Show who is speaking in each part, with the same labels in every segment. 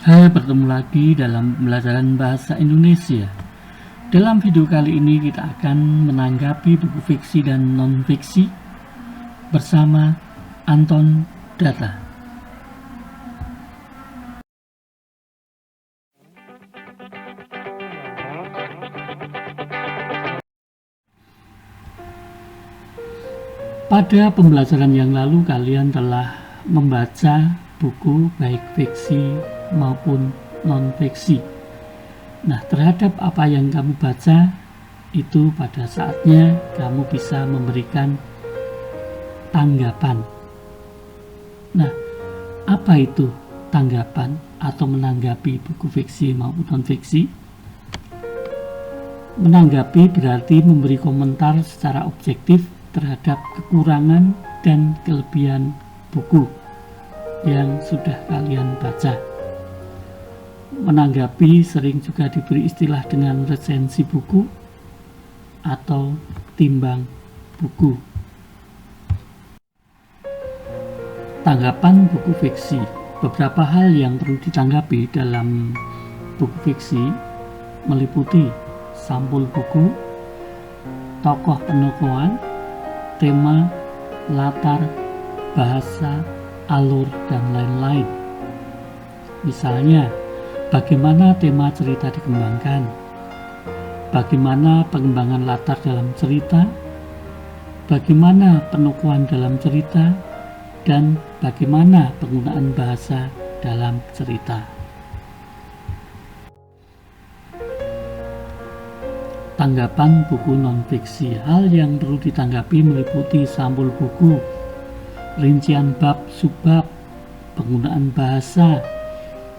Speaker 1: Hai, bertemu lagi dalam pembelajaran bahasa Indonesia. Dalam video kali ini kita akan menanggapi buku fiksi dan non-fiksi bersama Anton Data. Pada pembelajaran yang lalu kalian telah membaca buku baik fiksi maupun non-fiksi. Nah, terhadap apa yang kamu baca, itu pada saatnya kamu bisa memberikan tanggapan. Nah, apa itu tanggapan atau menanggapi buku fiksi maupun non-fiksi? Menanggapi berarti memberi komentar secara objektif terhadap kekurangan dan kelebihan buku yang sudah kalian baca. Menanggapi sering juga diberi istilah dengan resensi buku atau timbang buku. Tanggapan buku fiksi. Beberapa hal yang perlu ditanggapi dalam buku fiksi meliputi sampul buku, tokoh penokohan, tema, latar, bahasa, alur, dan lain-lain. Misalnya, bagaimana tema cerita dikembangkan, bagaimana pengembangan latar dalam cerita, bagaimana penokohan dalam cerita, dan bagaimana penggunaan bahasa dalam cerita. Tanggapan buku non-fiksi. Hal yang perlu ditanggapi meliputi sampul buku, rincian bab, subbab, penggunaan bahasa,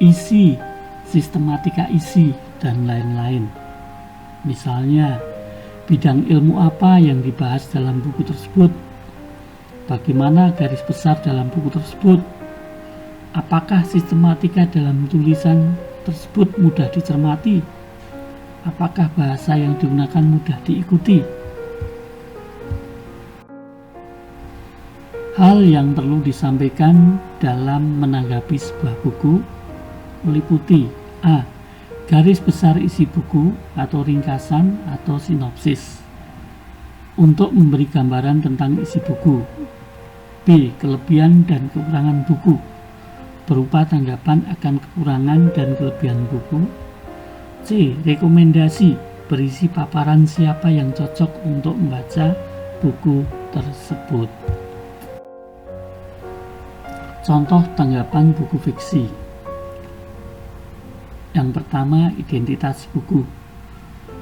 Speaker 1: isi, sistematika isi, dan lain-lain. Misalnya, bidang ilmu apa yang dibahas dalam buku tersebut, bagaimana garis besar dalam buku tersebut, apakah sistematika dalam tulisan tersebut mudah dicermati, apakah bahasa yang digunakan mudah diikuti. Hal yang perlu disampaikan dalam menanggapi sebuah buku meliputi A. Garis besar isi buku atau ringkasan atau sinopsis untuk memberi gambaran tentang isi buku. B. Kelebihan dan kekurangan buku berupa tanggapan akan kekurangan dan kelebihan buku. C. Rekomendasi berisi paparan siapa yang cocok untuk membaca buku tersebut. Contoh tanggapan buku fiksi. Yang pertama, identitas buku.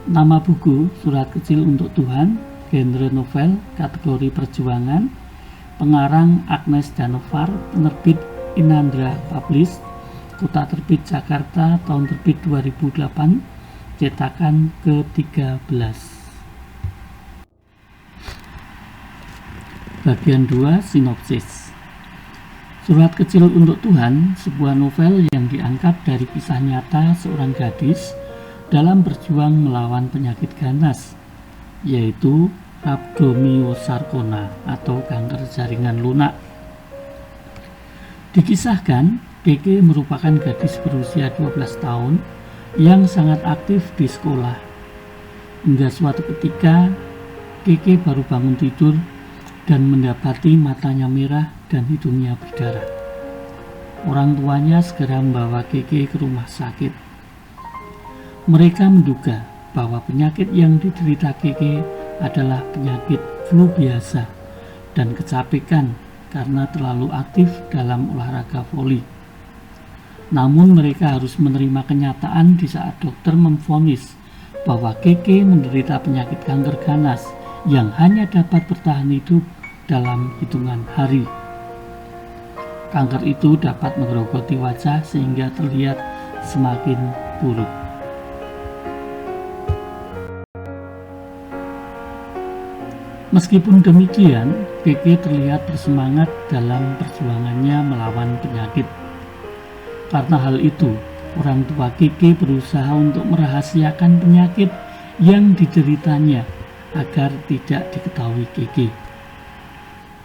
Speaker 1: Nama buku, Surat Kecil untuk Tuhan, genre novel, kategori perjuangan, pengarang Agnes Danovar, penerbit Inandra Publish, kota terbit Jakarta, tahun terbit 2008, cetakan ke-13. Bagian 2, sinopsis. Surat Kecil untuk Tuhan, sebuah novel yang diangkat dari kisah nyata seorang gadis dalam berjuang melawan penyakit ganas, yaitu rhabdomyosarcoma atau kanker jaringan lunak. Dikisahkan, Keke merupakan gadis berusia 12 tahun yang sangat aktif di sekolah. Hingga suatu ketika, Keke baru bangun tidur dan mendapati matanya merah dan hidungnya berdarah. Orang tuanya segera membawa Keke ke rumah sakit. Mereka menduga bahwa penyakit yang diderita Keke adalah penyakit flu biasa dan kecapekan karena terlalu aktif dalam olahraga voli. Namun mereka harus menerima kenyataan di saat dokter memvonis bahwa Keke menderita penyakit kanker ganas yang hanya dapat bertahan hidup dalam hitungan hari. Kanker itu dapat menggerogoti wajah sehingga terlihat semakin buruk. Meskipun demikian, Keke terlihat bersemangat dalam perjuangannya melawan penyakit. Karena hal itu, orang tua Keke berusaha untuk merahasiakan penyakit yang dideritanya agar tidak diketahui Keke.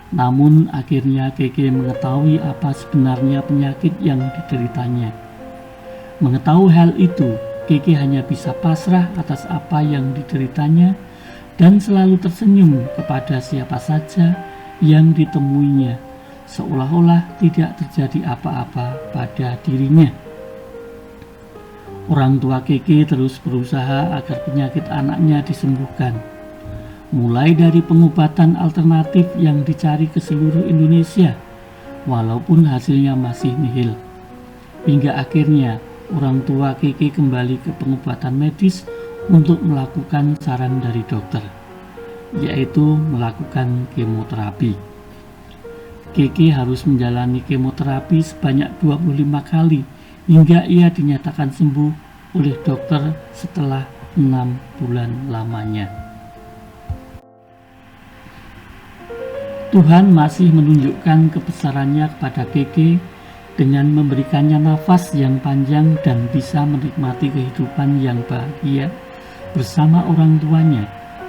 Speaker 1: Namun akhirnya Keke mengetahui apa sebenarnya penyakit yang dideritanya. Mengetahui hal itu, Keke hanya bisa pasrah atas apa yang dideritanya dan selalu tersenyum kepada siapa saja yang ditemuinya, seolah-olah tidak terjadi apa-apa pada dirinya. Orang tua Keke terus berusaha agar penyakit anaknya disembuhkan, mulai dari pengobatan alternatif yang dicari ke seluruh Indonesia, walaupun hasilnya masih nihil. Hingga akhirnya orang tua Keke kembali ke pengobatan medis untuk melakukan saran dari dokter, yaitu melakukan kemoterapi. Keke harus menjalani kemoterapi sebanyak 25 kali hingga ia dinyatakan sembuh oleh dokter setelah 6 bulan lamanya. Tuhan masih menunjukkan kebesarannya kepada Keke dengan memberikannya nafas yang panjang dan bisa menikmati kehidupan yang bahagia bersama orang tuanya,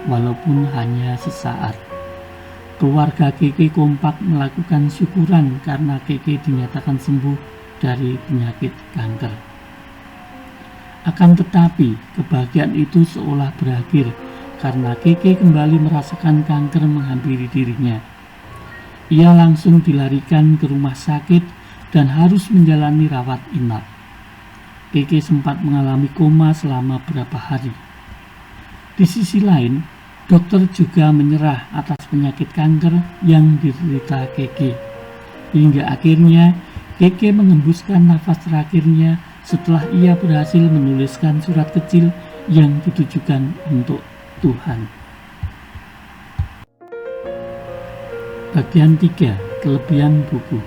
Speaker 1: walaupun hanya sesaat. Keluarga Keke kompak melakukan syukuran karena Keke dinyatakan sembuh dari penyakit kanker. Akan tetapi, kebahagiaan itu seolah berakhir karena Keke kembali merasakan kanker menghampiri dirinya. Ia langsung dilarikan ke rumah sakit dan harus menjalani rawat inap. Keke sempat mengalami koma selama beberapa hari. Di sisi lain, dokter juga menyerah atas penyakit kanker yang diderita Keke. Hingga akhirnya Keke mengembuskan nafas terakhirnya setelah ia berhasil menuliskan surat kecil yang ditujukan untuk Tuhan. Bagian 3. Kelebihan buku.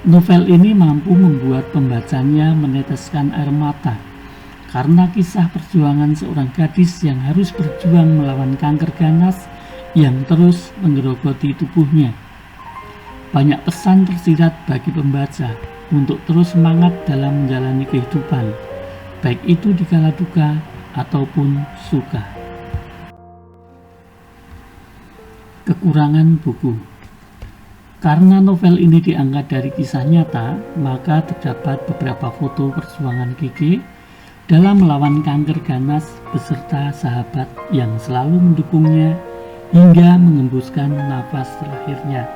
Speaker 1: Novel ini mampu membuat pembacanya meneteskan air mata karena kisah perjuangan seorang gadis yang harus berjuang melawan kanker ganas yang terus menggerogoti tubuhnya. Banyak pesan tersirat bagi pembaca untuk terus semangat dalam menjalani kehidupan, baik itu di kala duka ataupun suka. Kekurangan buku. Karena novel ini diangkat dari kisah nyata, maka terdapat beberapa foto perjuangan Keke dalam melawan kanker ganas beserta sahabat yang selalu mendukungnya hingga mengembuskan nafas terakhirnya.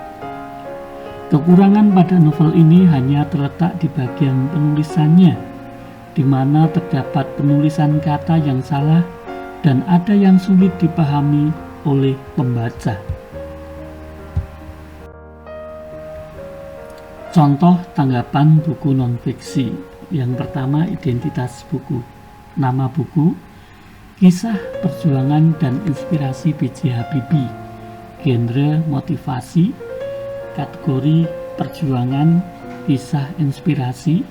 Speaker 1: Kekurangan pada novel ini hanya terletak di bagian penulisannya, di mana terdapat penulisan kata yang salah dan ada yang sulit dipahami oleh pembaca. Contoh tanggapan buku non-fiksi. Yang pertama, identitas buku. Nama buku, Kisah Perjuangan dan Inspirasi B.J. Habibie. Genre motivasi. Kategori perjuangan, kisah inspirasi.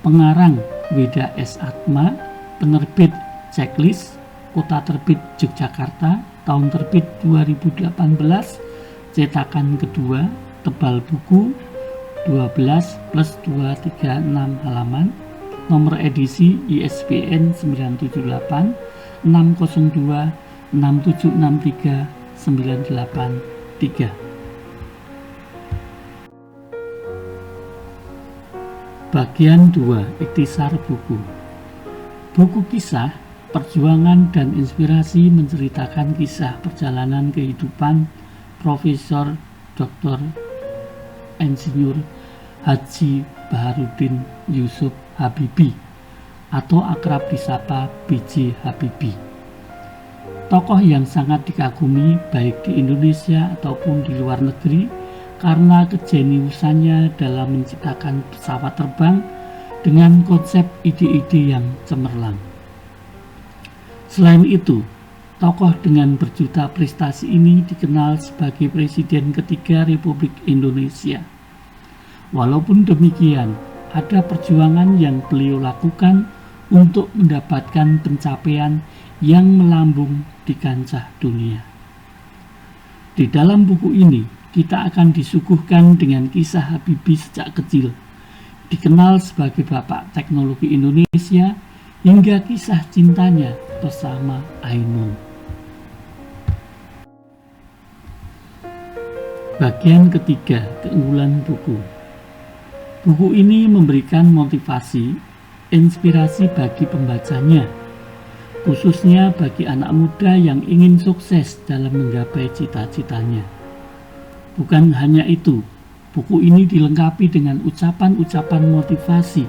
Speaker 1: Pengarang Weda S. Atma. Penerbit Checklist. Kota terbit Yogyakarta. Tahun terbit 2018. Cetakan kedua. Tebal buku 12 plus 236 halaman. Nomor edisi ISBN 978 602 6763 983. Bagian 2. Ikhtisar buku. Buku kisah, perjuangan dan inspirasi menceritakan kisah perjalanan kehidupan Profesor Dr. Insinyur Haji Baharudin Yusuf Habibie atau akrab disapa B.J. Habibie. Tokoh yang sangat dikagumi baik di Indonesia ataupun di luar negeri karena kejeniusannya dalam menciptakan pesawat terbang dengan konsep ide-ide yang cemerlang. Selain itu, tokoh dengan berjuta prestasi ini dikenal sebagai Presiden ketiga Republik Indonesia. Walaupun demikian, ada perjuangan yang beliau lakukan untuk mendapatkan pencapaian yang melambung di kancah dunia. Di dalam buku ini, kita akan disuguhkan dengan kisah Habibie sejak kecil, dikenal sebagai Bapak Teknologi Indonesia, hingga kisah cintanya bersama Ainun. Bagian ketiga, keunggulan buku. Buku ini memberikan motivasi, inspirasi bagi pembacanya, khususnya bagi anak muda yang ingin sukses dalam menggapai cita-citanya. Bukan hanya itu, buku ini dilengkapi dengan ucapan-ucapan motivasi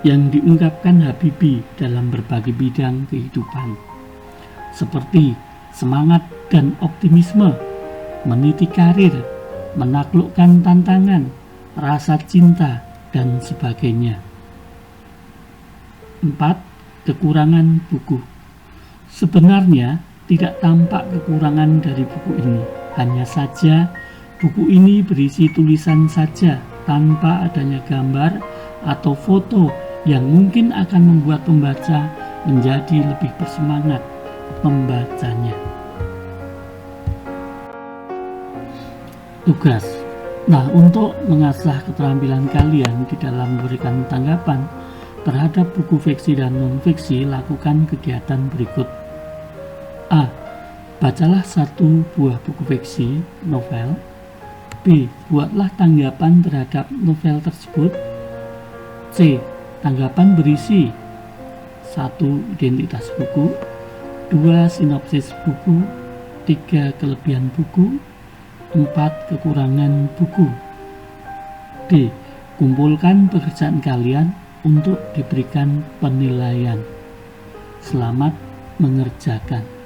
Speaker 1: yang diungkapkan Habibie dalam berbagai bidang kehidupan, seperti semangat dan optimisme, meniti karir, menaklukkan tantangan, rasa cinta, dan sebagainya. 4. Kekurangan buku. Sebenarnya tidak tampak kekurangan dari buku ini, hanya saja buku ini berisi tulisan saja tanpa adanya gambar atau foto yang mungkin akan membuat pembaca menjadi lebih bersemangat membacanya. Tugas. Nah, untuk mengasah keterampilan kalian di dalam memberikan tanggapan terhadap buku fiksi dan non-fiksi, lakukan kegiatan berikut. A. Bacalah satu buah buku fiksi, novel. B. Buatlah tanggapan terhadap novel tersebut. C. Tanggapan berisi 1. Identitas buku, 2. Sinopsis buku, 3. Kelebihan buku, 4. Kekurangan buku. D. Kumpulkan pekerjaan kalian untuk diberikan penilaian. Selamat mengerjakan.